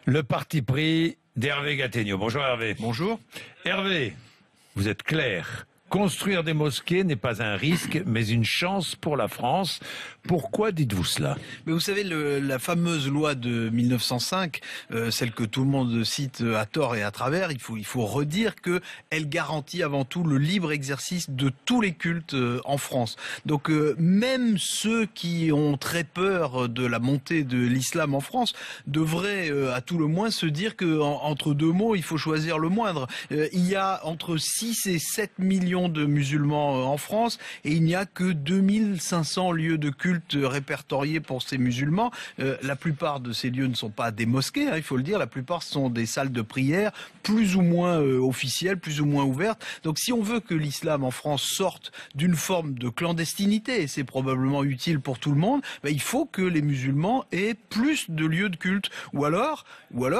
Le parti pris d'Hervé Gattegno. Bonjour Hervé. Bonjour. Hervé, vous êtes clair. Construire des mosquées n'est pas un risque, mais une chance pour la France. Pourquoi dites-vous cela? Mais vous savez, la fameuse loi de 1905, celle que tout le monde cite à tort et à travers, il faut redire que elle garantit avant tout le libre exercice de tous les cultes en France. Donc même ceux qui ont très peur de la montée de l'islam en France devraient à tout le moins se dire que entre deux mots, il faut choisir le moindre. Il y a entre 6 et 7 millions de musulmans en France et il n'y a que 2500 lieux de culte répertoriés pour ces musulmans. La plupart de ces lieux ne sont pas des mosquées, il faut le dire, la plupart sont des salles de prière plus ou moins officielles, plus ou moins ouvertes. Donc si on veut que l'islam en France sorte d'une forme de clandestinité, et c'est probablement utile pour tout le monde, il faut que les musulmans aient plus de lieux de culte. Ou alors,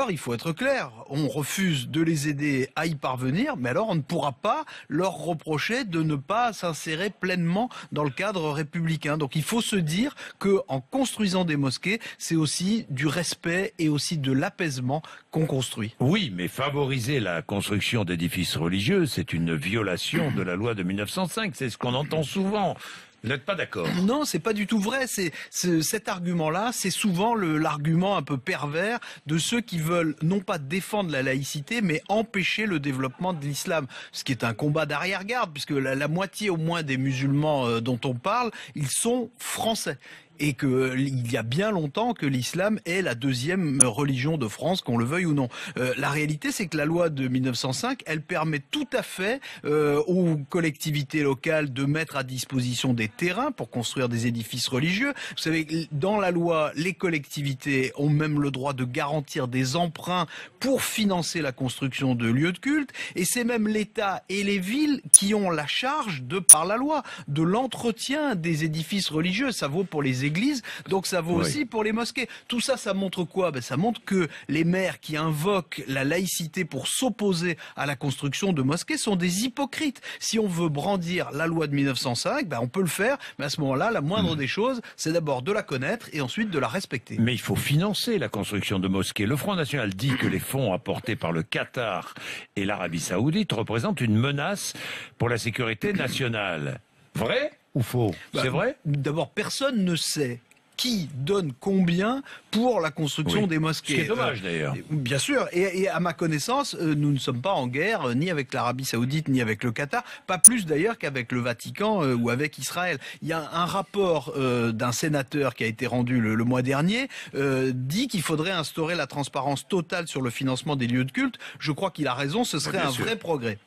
il faut être clair, on refuse de les aider à y parvenir, mais alors on ne pourra pas leur reprocher de ne pas s'insérer pleinement dans le cadre républicain. Donc il faut se dire que en construisant des mosquées, c'est aussi du respect et aussi de l'apaisement qu'on construit. Oui, mais favoriser la construction d'édifices religieux, c'est une violation de la loi de 1905. C'est ce qu'on entend souvent. Vous n'êtes pas d'accord? Non, c'est pas du tout vrai. Cet argument-là, c'est souvent l'argument un peu pervers de ceux qui veulent non pas défendre la laïcité, mais empêcher le développement de l'islam. Ce qui est un combat d'arrière-garde, puisque la moitié au moins des musulmans dont on parle, ils sont français. Et il y a bien longtemps que l'islam est la deuxième religion de France, qu'on le veuille ou non. La réalité, c'est que la loi de 1905, elle permet tout à fait aux collectivités locales de mettre à disposition des terrains pour construire des édifices religieux. Vous savez, dans la loi, les collectivités ont même le droit de garantir des emprunts pour financer la construction de lieux de culte. Et c'est même l'État et les villes qui ont la charge, de par la loi, de l'entretien des édifices religieux. Ça vaut pour les églises, donc ça vaut aussi pour les mosquées. Tout ça, ça montre quoi? Ça montre que les maires qui invoquent la laïcité pour s'opposer à la construction de mosquées sont des hypocrites. Si on veut brandir la loi de 1905, on peut le faire, mais à ce moment-là, la moindre des choses, c'est d'abord de la connaître et ensuite de la respecter. Mais il faut financer la construction de mosquées. Le Front National dit que les fonds apportés par le Qatar et l'Arabie Saoudite représentent une menace pour la sécurité nationale. Vrai ou faux? C'est vrai? D'abord, personne ne sait qui donne combien pour la construction des mosquées. Ce qui est dommage d'ailleurs. Bien sûr, et à ma connaissance, nous ne sommes pas en guerre ni avec l'Arabie Saoudite ni avec le Qatar, pas plus d'ailleurs qu'avec le Vatican ou avec Israël. Il y a un rapport d'un sénateur qui a été rendu le mois dernier, dit qu'il faudrait instaurer la transparence totale sur le financement des lieux de culte. Je crois qu'il a raison, ce serait un vrai progrès.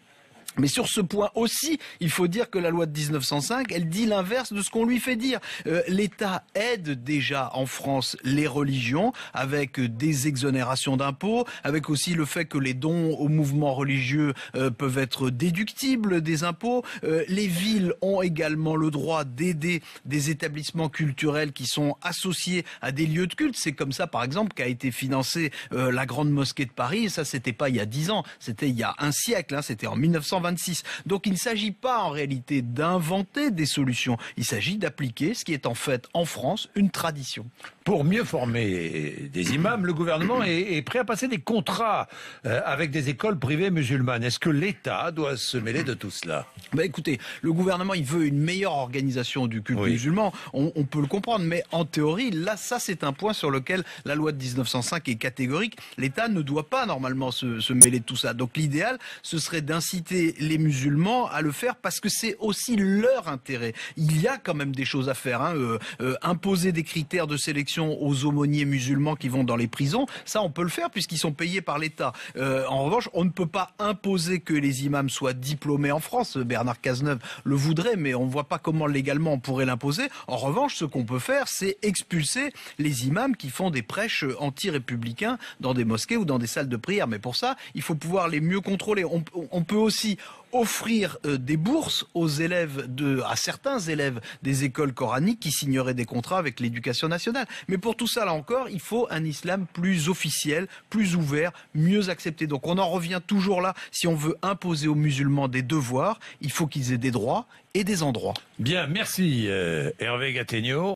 Mais sur ce point aussi, il faut dire que la loi de 1905, elle dit l'inverse de ce qu'on lui fait dire. L'État aide déjà en France les religions avec des exonérations d'impôts, avec aussi le fait que les dons aux mouvements religieux peuvent être déductibles des impôts. Les villes ont également le droit d'aider des établissements culturels qui sont associés à des lieux de culte. C'est comme ça, par exemple, qu'a été financée la Grande Mosquée de Paris. Ça, c'était pas il y a 10 ans, c'était il y a un siècle, c'était en 1926. Donc il ne s'agit pas en réalité d'inventer des solutions, il s'agit d'appliquer ce qui est en fait en France une tradition. Pour mieux former des imams, le gouvernement est prêt à passer des contrats avec des écoles privées musulmanes. Est-ce que l'État doit se mêler de tout cela? Écoutez, le gouvernement il veut une meilleure organisation du culte musulman, on peut le comprendre, mais en théorie, là ça c'est un point sur lequel la loi de 1905 est catégorique. L'État ne doit pas normalement se mêler de tout ça. Donc l'idéal, ce serait d'inciter les musulmans à le faire parce que c'est aussi leur intérêt. Il y a quand même des choses à faire, imposer des critères de sélection aux aumôniers musulmans qui vont dans les prisons, ça on peut le faire puisqu'ils sont payés par l'État. En revanche, on ne peut pas imposer que les imams soient diplômés en France. Bernard Cazeneuve le voudrait, mais on ne voit pas comment légalement on pourrait l'imposer. En revanche, ce qu'on peut faire, c'est expulser les imams qui font des prêches anti-républicains dans des mosquées ou dans des salles de prière. Mais pour ça, il faut pouvoir les mieux contrôler. On peut aussi offrir des bourses à certains élèves des écoles coraniques qui signeraient des contrats avec l'éducation nationale. Mais pour tout ça, là encore, il faut un islam plus officiel, plus ouvert, mieux accepté. Donc on en revient toujours là. Si on veut imposer aux musulmans des devoirs, il faut qu'ils aient des droits et des endroits. Bien, merci Hervé Gattegno.